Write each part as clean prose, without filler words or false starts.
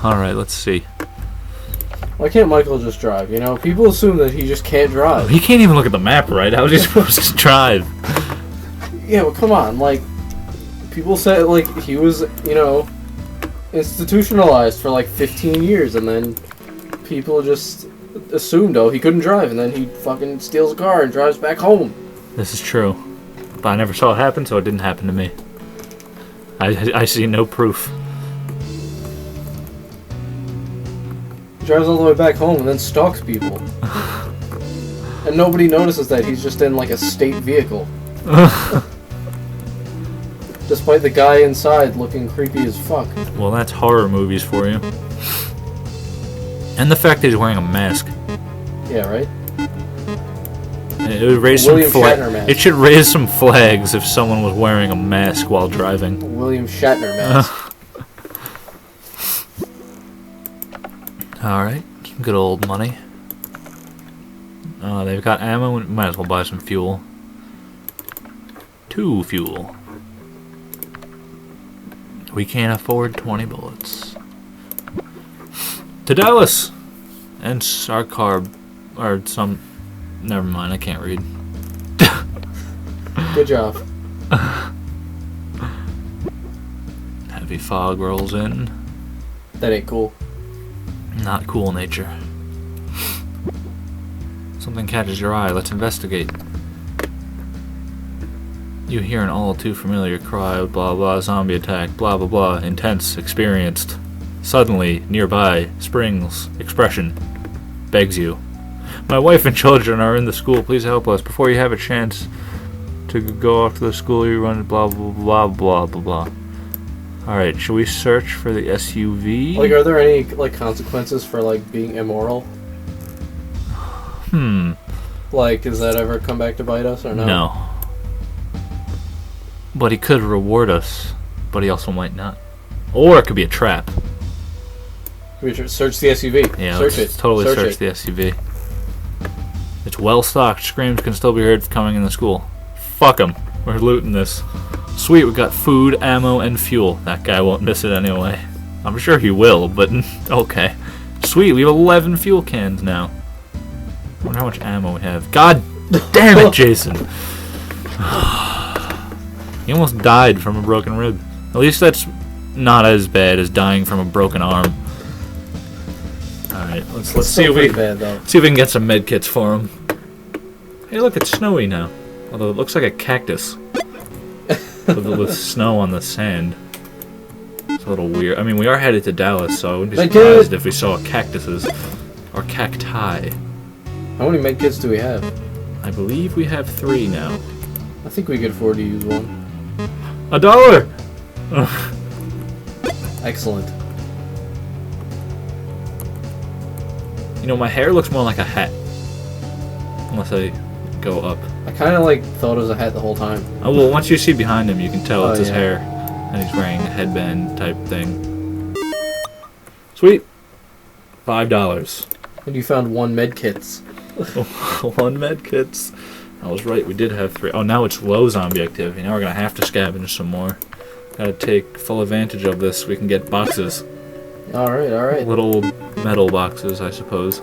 Alright, let's see. Why can't Michael just drive? You know, people assume that he just can't drive. He can't even look at the map right. How is he supposed to drive? Yeah, well, come on. Like, people say, like, he was, you know, institutionalized for, like, 15 years, and then people just assumed, oh, he couldn't drive, and then he fucking steals a car and drives back home. This is true. But I never saw it happen, so it didn't happen to me. I see no proof. He drives all the way back home and then stalks people. And nobody notices that he's just in, like, a state vehicle. Despite the guy inside looking creepy as fuck. Well, that's horror movies for you. And the fact that he's wearing a mask. Yeah, right? It would raise William some Shatner mask. It should raise some flags if someone was wearing a mask while driving. William Shatner mask. Alright, good old money. They've got ammo, and might as well buy some fuel. 2 fuel. We can't afford 20 bullets. To Dallas! And our car, or some, never mind, I can't read. Good job. Heavy fog rolls in. That ain't cool. Not cool nature. Something catches your eye, let's investigate. You hear an all too familiar cry, blah blah, zombie attack, blah blah blah, intense, experienced. Suddenly, nearby, springs, expression, begs you. My wife and children are in the school, please help us. Before you have a chance to go off to the school, you run blah blah blah blah blah blah. Alright, should we search for the SUV? Like, are there any, like, consequences for, like, being immoral? Like, does that ever come back to bite us, or no? No. But he could reward us, but he also might not. Or it could be a trap. We should search the SUV. Yeah, search let's it. totally search it. the SUV. It's well stocked. Screams can still be heard coming in the school. Fuck him. We're looting this. Sweet, we got food, ammo, and fuel. That guy won't miss it anyway. I'm sure he will, but okay. Sweet, we have 11 fuel cans now. I wonder how much ammo we have. God damn it, Jason. He almost died from a broken rib. At least that's not as bad as dying from a broken arm. Alright, let's see if we can get some med kits for him. Hey, look, it's snowy now. Although it looks like a cactus. with snow on the sand. It's a little weird. I mean, we are headed to Dallas, so I wouldn't be surprised if we saw cactuses. Or cacti. How many med kits do we have? I believe we have 3 now. I think we could afford to use one. $1! Excellent. You know, my hair looks more like a hat. Unless I go up. I kind of, like, thought it was a hat the whole time. Oh, well, once you see behind him, you can tell it's his yeah. hair. And he's wearing a headband type thing. Sweet. $5. And you found 1 med kits. 1 med kits. I was right, we did have 3. Oh, now it's low zombie activity. Now we're gonna have to scavenge some more. Gotta take full advantage of this so we can get boxes. Alright, alright. Little metal boxes, I suppose.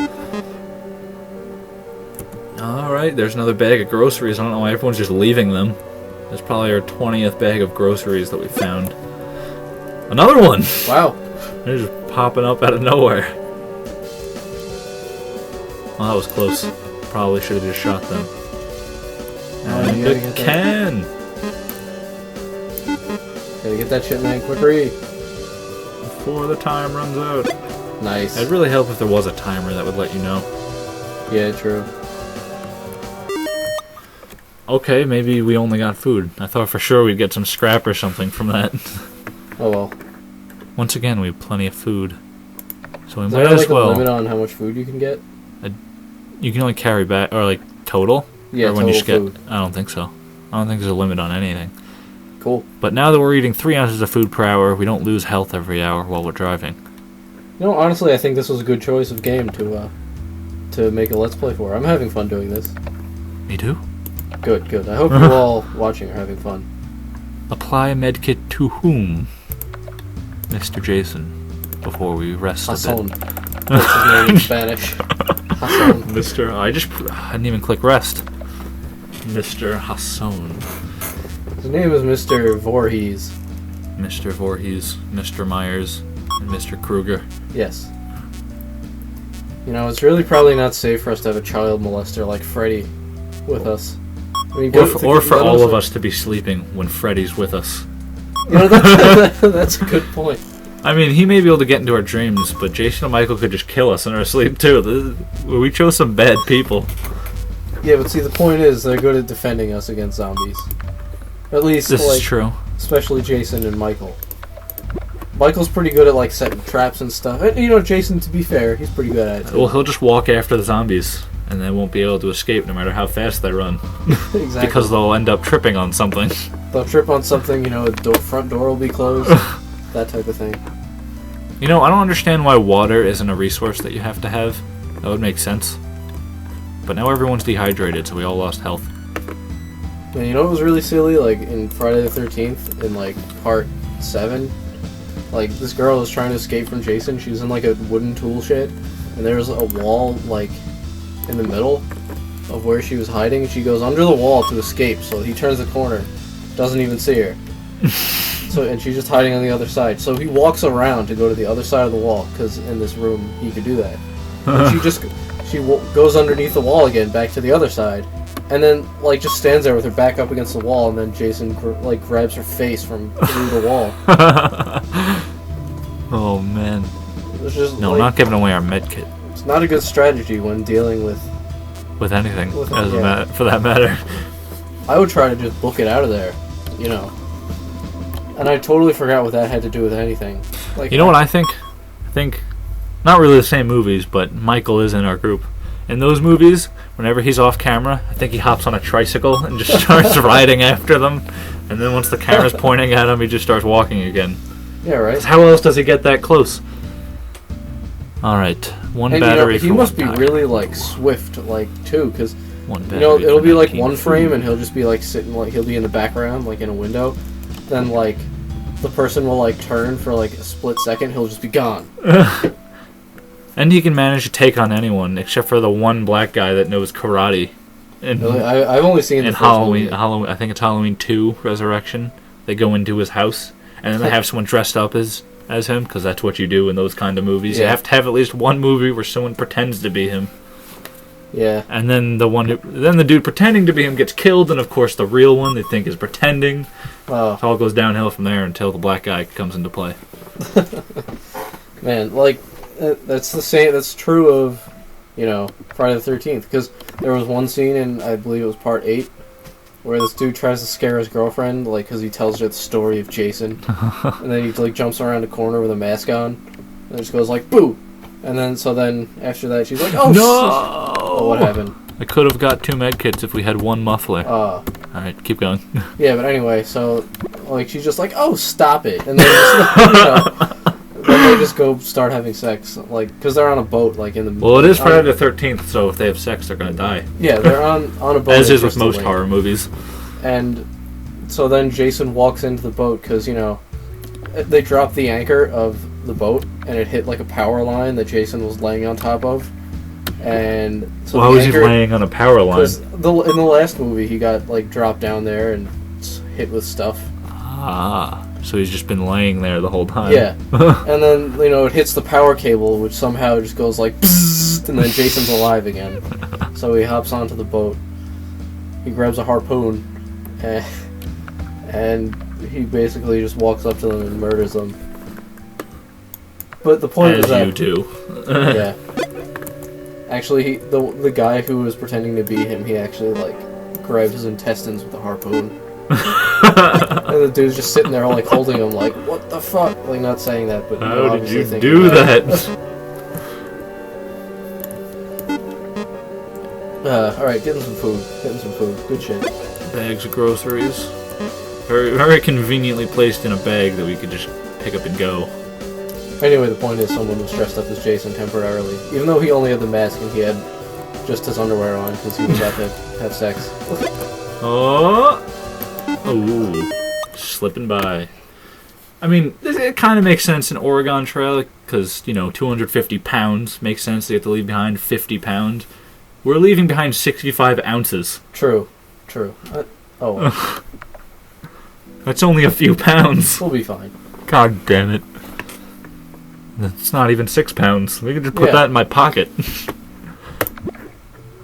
Alright, there's another bag of groceries. I don't know why everyone's just leaving them. There's probably our 20th bag of groceries that we found. Another one! Wow. They're just popping up out of nowhere. Well, that was close. Probably should have just shot them. And a can! Gotta get that shit, man, quicker. Before the time runs out. Nice. It'd really help if there was a timer that would let you know. Yeah, true. Okay, maybe we only got food. I thought for sure we'd get some scrap or something from that. Oh well. Once again, we have plenty of food. So we Is might there, as like, well... a limit on how much food you can get? You can only carry back... Or, like, total? Yeah, or when total you just get, food. I don't think so. I don't think there's a limit on anything. Cool. But now that we're eating 3 ounces of food per hour, we don't lose health every hour while we're driving. You know, honestly, I think this was a good choice of game to make a Let's Play for. I'm having fun doing this. Me too. Good, good. I hope you all watching are having fun. Apply medkit to whom? Mr. Jason. before we rest a Hassan. bit. That's his name in Spanish. Hassan. Mr. I didn't even click rest. Mr. Hassan. His name is Mr. Voorhees. Mr. Voorhees, Mr. Myers, and Mr. Kruger. Yes. You know, it's really probably not safe for us to have a child molester like Freddy with us. I mean, Or for all of us to be sleeping when Freddy's with us. You know, that's a good point. I mean, he may be able to get into our dreams, but Jason and Michael could just kill us in our sleep too. We chose some bad people. Yeah, but see, the point is they're good at defending us against zombies. At least, This like, is true. especially Jason and Michael. Michael's pretty good at, like, setting traps and stuff. And, you know, Jason, to be fair, he's pretty good at it, too. Well, he'll just walk after the zombies, and they won't be able to escape no matter how fast they run. Exactly. Because they'll end up tripping on something. They'll trip on something, you know, front door will be closed. That type of thing. You know, I don't understand why water isn't a resource that you have to have. That would make sense. But now everyone's dehydrated, so we all lost health. And you know what was really silly? Like, in Friday the 13th, in, like, part 7, like, this girl was trying to escape from Jason. She was in, like, a wooden tool shed, and there was a wall, like, in the middle of where she was hiding, and she goes under the wall to escape, so he turns the corner, doesn't even see her. And she's just hiding on the other side. So he walks around to go to the other side of the wall, because in this room, he could do that. And she goes underneath the wall again, back to the other side, and then, like, just stands there with her back up against the wall, and then Jason, grabs her face from through the wall. Oh, man. It's just, No, like, not giving away our med kit. it's not a good strategy when dealing with... With anything, Yeah. for that matter. I would try to just book it out of there, you know. And I totally forgot what that had to do with anything. Like, You know what I think? I think, not really the same movies, but Michael is in our group. In those movies, whenever he's off camera, I think he hops on a tricycle and just starts riding after them. And then once the camera's pointing at him, he just starts walking again. Yeah, right? How else does he get that close? Alright, one And, battery you for know, he must one be guy. really, like, swift, like, too, because, One you battery know, it'll for be, like, 19 one frame, food. and he'll just be, like, sitting, like, he'll be in the background, like, in a window. Then, like, the person will, like, turn for, like, a split second, he'll just be gone. And he can manage to take on anyone, except for the one black guy that knows karate. In, Really? I've only seen the in first Halloween, movie. I think it's Halloween 2 Resurrection. They go into his house, and then they have someone dressed up as him, because that's what you do in those kind of movies. You Yeah. have to have at least one movie where someone pretends to be him, Yeah. and then the dude pretending to be him gets killed, and of course the real one they think is pretending. Oh, It all goes downhill from there until the black guy comes into play. man, like, that's the same, that's true of, you know, Friday the 13th, because there was one scene in, I believe it was part 8, where this dude tries to scare his girlfriend, like, because he tells her the story of Jason, and then he, like, jumps around a corner with a mask on, and just goes, like, boo! And then, after that, she's like, oh, No! Oh, what happened? I could have got 2 medkits if we had one muffler. Alright, keep going. Yeah, but anyway, so, like, she's just like, oh, stop it, and then, just, you know, then they just go start having sex, like, because they're on a boat, like, in the... Well, it is Friday the 13th, so if they have sex, they're gonna die. Yeah, they're on a boat. As in is with Crystal most Lake. horror movies. And so then Jason walks into the boat because, you know, they dropped the anchor of the boat and it hit like a power line that Jason was laying on top of. And so Why the was he anchor, laying on a power line? Because in the last movie he got like dropped down there and hit with stuff. Ah, so he's just been laying there the whole time. Yeah. And then, you know, it hits the power cable, which somehow just goes like bzzzt, and then Jason's alive again. So he hops onto the boat. He grabs a harpoon, and he basically just walks up to them and murders them. But the point As is that you do. yeah. Actually, the guy who was pretending to be him, he actually like grabbed his intestines with a harpoon. And the dude's just sitting there, like holding him, like, "What the fuck?" Like, not saying that, but How did obviously you thinking do about that? it. All right, getting some food. Good shit. Bags of groceries. Very, very conveniently placed in a bag that we could just pick up and go. Anyway, the point is, someone was dressed up as Jason temporarily, even though he only had the mask and he had just his underwear on because he was about to have sex. Oh! Ooh. Slipping by. I mean, it kind of makes sense in Oregon Trail because 250 pounds makes sense. They have to leave behind 50 pounds. We're leaving behind 65 ounces. True. That's only a few pounds. We'll be fine. God damn it. It's not even 6 pounds. We could just put that in my pocket.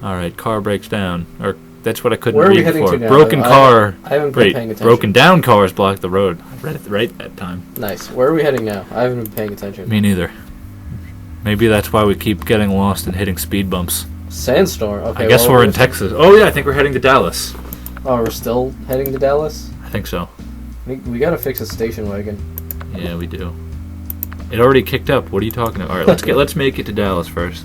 Alright, car breaks down. Or that's what I couldn't Where are we read heading before. to now? Broken car. I haven't been paying attention. Broken down cars block the road. I read it right that time. Nice. Where are we heading now? I haven't been paying attention. Me neither. Maybe that's why we keep getting lost and hitting speed bumps. Sandstorm. Okay. I guess we're in Texas. Oh yeah, I think we're heading to Dallas. Oh, we're still heading to Dallas? I think so. We gotta fix a station wagon. Yeah, we do. It already kicked up. What are you talking about? All right, let's make it to Dallas first.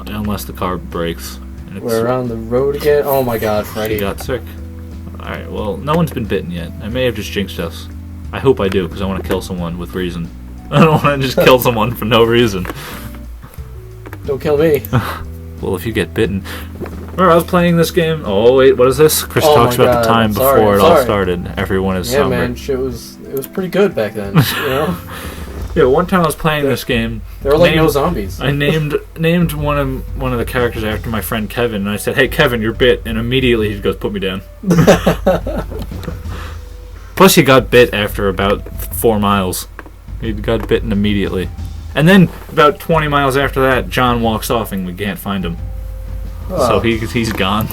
Unless the car breaks. And We're on the road again. Oh my God, He Freddy. got sick. All right. Well, no one's been bitten yet. I may have just jinxed us. I hope I do because I want to kill someone with reason. I don't want to just kill someone for no reason. Don't kill me. Well, if you get bitten. Remember, I was playing this game. Oh wait, what is this? Chris Oh talks my about God, the time I'm sorry, before I'm it all sorry. started. Everyone is Yeah, somber. man, it was pretty good back then. You know, Yeah, one time I was playing this game. there were like no zombies. I named one of the characters after my friend Kevin, and I said, "Hey, Kevin, you're bit," and immediately he goes, "Put me down." Plus, he got bit after about 4 miles. He got bitten immediately, and then about 20 miles after that, John walks off, and we can't find him. So Oh. he's gone.